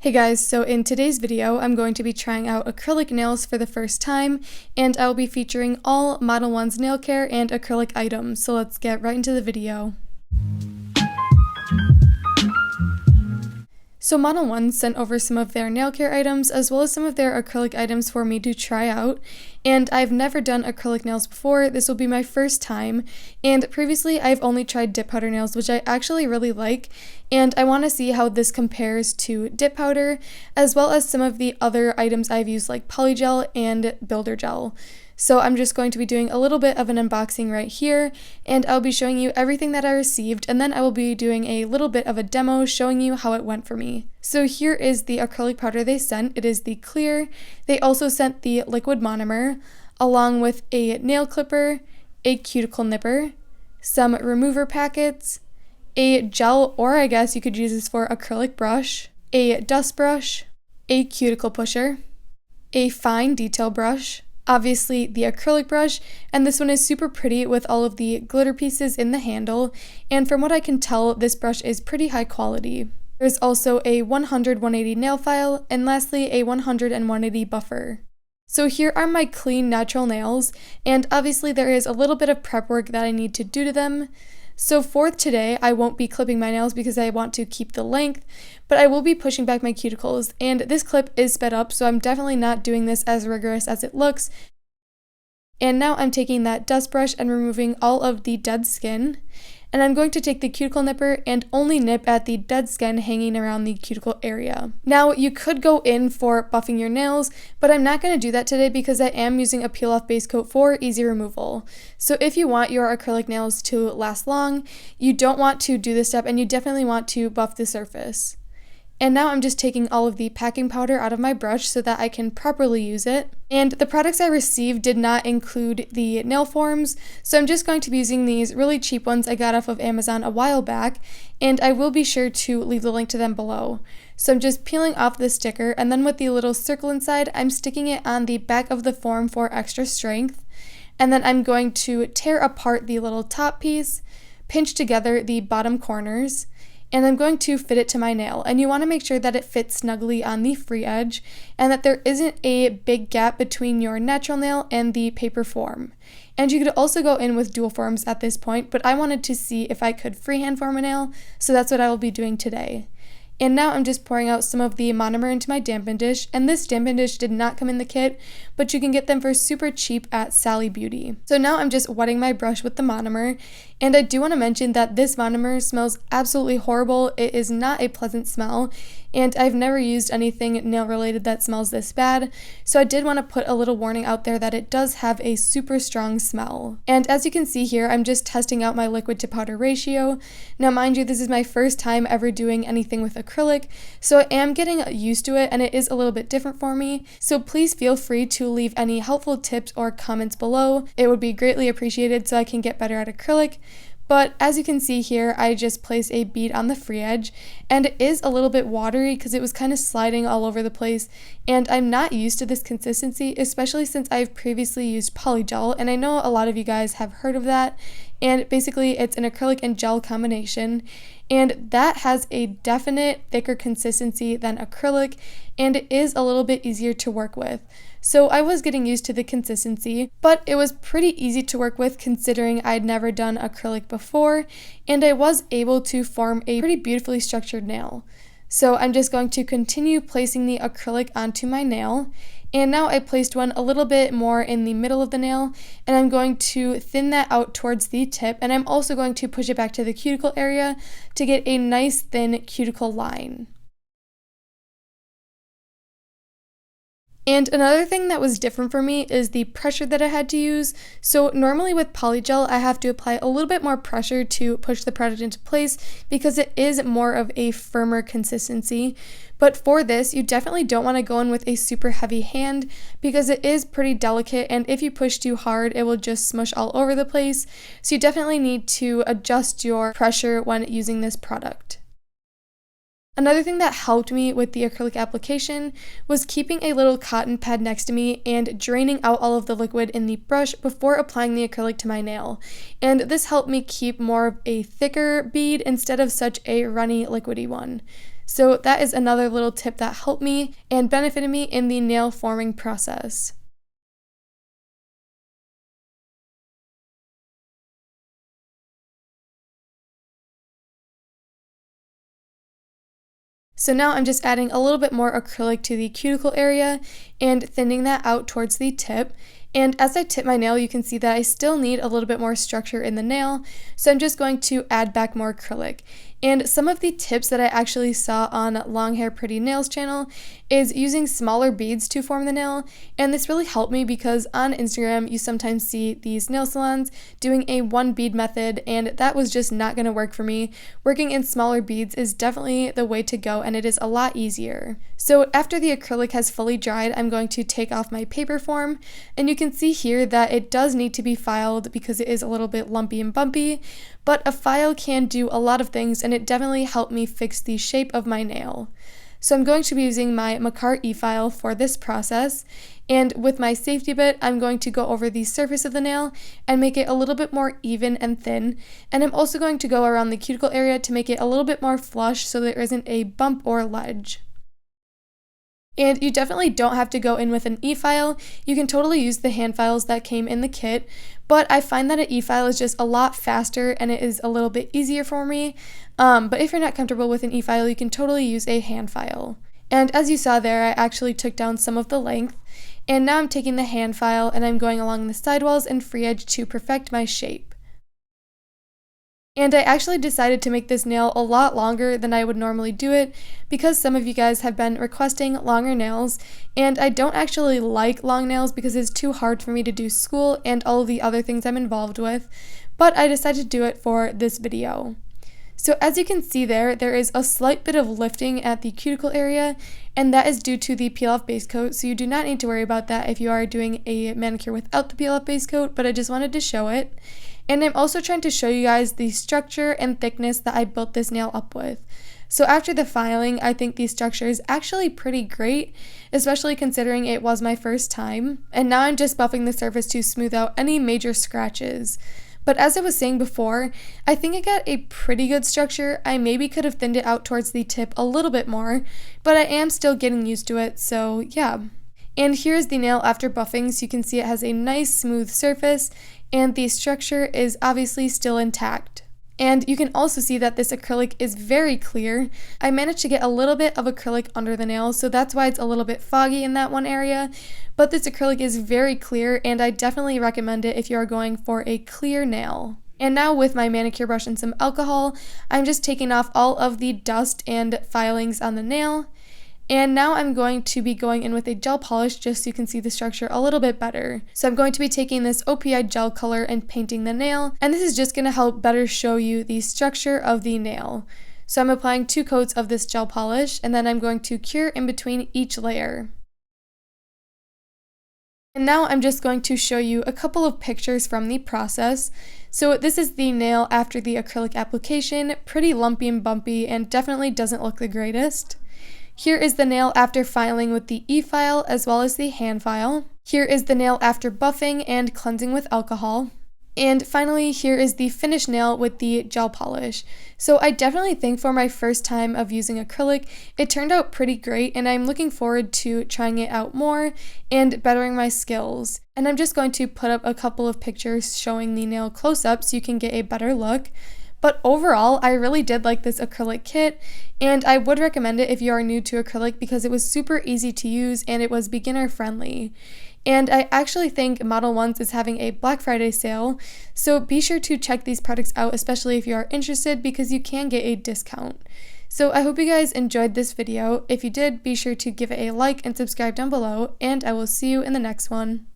Hey guys, so in today's video, I'm going to be trying out acrylic nails for the first time, and I'll be featuring all Modelones nail care and acrylic items, so let's get right into the video. So Modelones sent over some of their nail care items as well as some of their acrylic items for me to try out, and I've never done acrylic nails before. This will be my first time, and previously I've only tried dip powder nails, which I actually really like, and I want to see how this compares to dip powder as well as some of the other items I've used like polygel and builder gel. So I'm just going to be doing a little bit of an unboxing right here, and I'll be showing you everything that I received, and then I will be doing a little bit of a demo showing you how it went for me. So here is the acrylic powder they sent. It is the clear. They also sent the liquid monomer, along with a nail clipper, a cuticle nipper, some remover packets, a gel, or I guess you could use this for acrylic brush, a dust brush, a cuticle pusher, a fine detail brush, obviously the acrylic brush, and this one is super pretty with all of the glitter pieces in the handle, and from what I can tell, this brush is pretty high quality. There's also a 100-180 nail file, and lastly a 100-180 buffer. So here are my clean natural nails, and obviously there is a little bit of prep work that I need to do to them. So for today, I won't be clipping my nails because I want to keep the length, but I will be pushing back my cuticles, and this clip is sped up, so I'm definitely not doing this as rigorous as it looks. And now I'm taking that dust brush and removing all of the dead skin, and I'm going to take the cuticle nipper and only nip at the dead skin hanging around the cuticle area. Now, you could go in for buffing your nails, but I'm not going to do that today because I am using a peel-off base coat for easy removal. So if you want your acrylic nails to last long, you don't want to do this step, and you definitely want to buff the surface. And now I'm just taking all of the packing powder out of my brush so that I can properly use it. And the products I received did not include the nail forms, so I'm just going to be using these really cheap ones I got off of Amazon a while back, and I will be sure to leave the link to them below. So I'm just peeling off the sticker, and then with the little circle inside, I'm sticking it on the back of the form for extra strength. And then I'm going to tear apart the little top piece, pinch together the bottom corners, and I'm going to fit it to my nail, and you want to make sure that it fits snugly on the free edge and that there isn't a big gap between your natural nail and the paper form. And you could also go in with dual forms at this point, but I wanted to see if I could freehand form a nail, so that's what I will be doing today. And now I'm just pouring out some of the monomer into my dampen dish, and this dampen dish did not come in the kit, but you can get them for super cheap at Sally Beauty. So now I'm just wetting my brush with the monomer, and I do want to mention that this monomer smells absolutely horrible. It is not a pleasant smell, and I've never used anything nail related that smells this bad, so I did want to put a little warning out there that it does have a super strong smell. And as you can see here, I'm just testing out my liquid to powder ratio. Now mind you, this is my first time ever doing anything with acrylic, so I am getting used to it, and it is a little bit different for me, so please feel free to leave any helpful tips or comments below. It would be greatly appreciated so I can get better at acrylic. But as you can see here, I just placed a bead on the free edge, and it is a little bit watery because it was kind of sliding all over the place, and I'm not used to this consistency, especially since I've previously used polygel, and I know a lot of you guys have heard of that, and basically it's an acrylic and gel combination, and that has a definite thicker consistency than acrylic, and it is a little bit easier to work with. So I was getting used to the consistency, but it was pretty easy to work with considering I'd never done acrylic before, and I was able to form a pretty beautifully structured nail. So I'm just going to continue placing the acrylic onto my nail, and now I placed one a little bit more in the middle of the nail, and I'm going to thin that out towards the tip, and I'm also going to push it back to the cuticle area to get a nice thin cuticle line. And another thing that was different for me is the pressure that I had to use. So normally with polygel, I have to apply a little bit more pressure to push the product into place because it is more of a firmer consistency. But for this, you definitely don't want to go in with a super heavy hand because it is pretty delicate, and if you push too hard, it will just smush all over the place. So you definitely need to adjust your pressure when using this product. Another thing that helped me with the acrylic application was keeping a little cotton pad next to me and draining out all of the liquid in the brush before applying the acrylic to my nail. And this helped me keep more of a thicker bead instead of such a runny liquidy one. So that is another little tip that helped me and benefited me in the nail forming process. So now I'm just adding a little bit more acrylic to the cuticle area and thinning that out towards the tip. And as I tip my nail, you can see that I still need a little bit more structure in the nail, so I'm just going to add back more acrylic. And some of the tips that I actually saw on Long Hair Pretty Nails channel is using smaller beads to form the nail, and this really helped me because on Instagram you sometimes see these nail salons doing a one bead method, and that was just not going to work for me. Working in smaller beads is definitely the way to go, and it is a lot easier. So after the acrylic has fully dried, I'm going to take off my paper form, and you can see here that it does need to be filed because it is a little bit lumpy and bumpy, but a file can do a lot of things, and it definitely helped me fix the shape of my nail. So I'm going to be using my Makar e-file for this process, and with my safety bit, I'm going to go over the surface of the nail and make it a little bit more even and thin, and I'm also going to go around the cuticle area to make it a little bit more flush so there isn't a bump or ledge. And you definitely don't have to go in with an e-file. You can totally use the hand files that came in the kit, but I find that an e-file is just a lot faster and it is a little bit easier for me. But if you're not comfortable with an e-file, you can totally use a hand file. And as you saw there, I actually took down some of the length, and now I'm taking the hand file and I'm going along the sidewalls and free edge to perfect my shape. And I actually decided to make this nail a lot longer than I would normally do it because some of you guys have been requesting longer nails, and I don't actually like long nails because it's too hard for me to do school and all of the other things I'm involved with, but I decided to do it for this video. So as you can see there is a slight bit of lifting at the cuticle area, and that is due to the peel-off base coat, so you do not need to worry about that if you are doing a manicure without the peel-off base coat, but I just wanted to show it. And I'm also trying to show you guys the structure and thickness that I built this nail up with. So after the filing, I think the structure is actually pretty great, especially considering it was my first time. And now I'm just buffing the surface to smooth out any major scratches. But as I was saying before, I think I got a pretty good structure. I maybe could have thinned it out towards the tip a little bit more, but I am still getting used to it, so yeah. And here's the nail after buffing, so you can see it has a nice smooth surface, and the structure is obviously still intact. And you can also see that this acrylic is very clear. I managed to get a little bit of acrylic under the nail, so that's why it's a little bit foggy in that one area, but this acrylic is very clear, and I definitely recommend it if you are going for a clear nail. And now with my manicure brush and some alcohol, I'm just taking off all of the dust and filings on the nail. And now I'm going to be going in with a gel polish just so you can see the structure a little bit better. So I'm going to be taking this OPI gel color and painting the nail, and this is just going to help better show you the structure of the nail. So I'm applying 2 coats of this gel polish, and then I'm going to cure in between each layer. And now I'm just going to show you a couple of pictures from the process. So this is the nail after the acrylic application, pretty lumpy and bumpy, and definitely doesn't look the greatest. Here is the nail after filing with the e-file as well as the hand file. Here is the nail after buffing and cleansing with alcohol. And finally, here is the finished nail with the gel polish. So I definitely think for my first time of using acrylic, it turned out pretty great, and I'm looking forward to trying it out more and bettering my skills. And I'm just going to put up a couple of pictures showing the nail close up so you can get a better look. But overall, I really did like this acrylic kit, and I would recommend it if you are new to acrylic because it was super easy to use and it was beginner friendly. And I actually think Modelones is having a Black Friday sale, so be sure to check these products out, especially if you are interested, because you can get a discount. So I hope you guys enjoyed this video. If you did, be sure to give it a like and subscribe down below, and I will see you in the next one.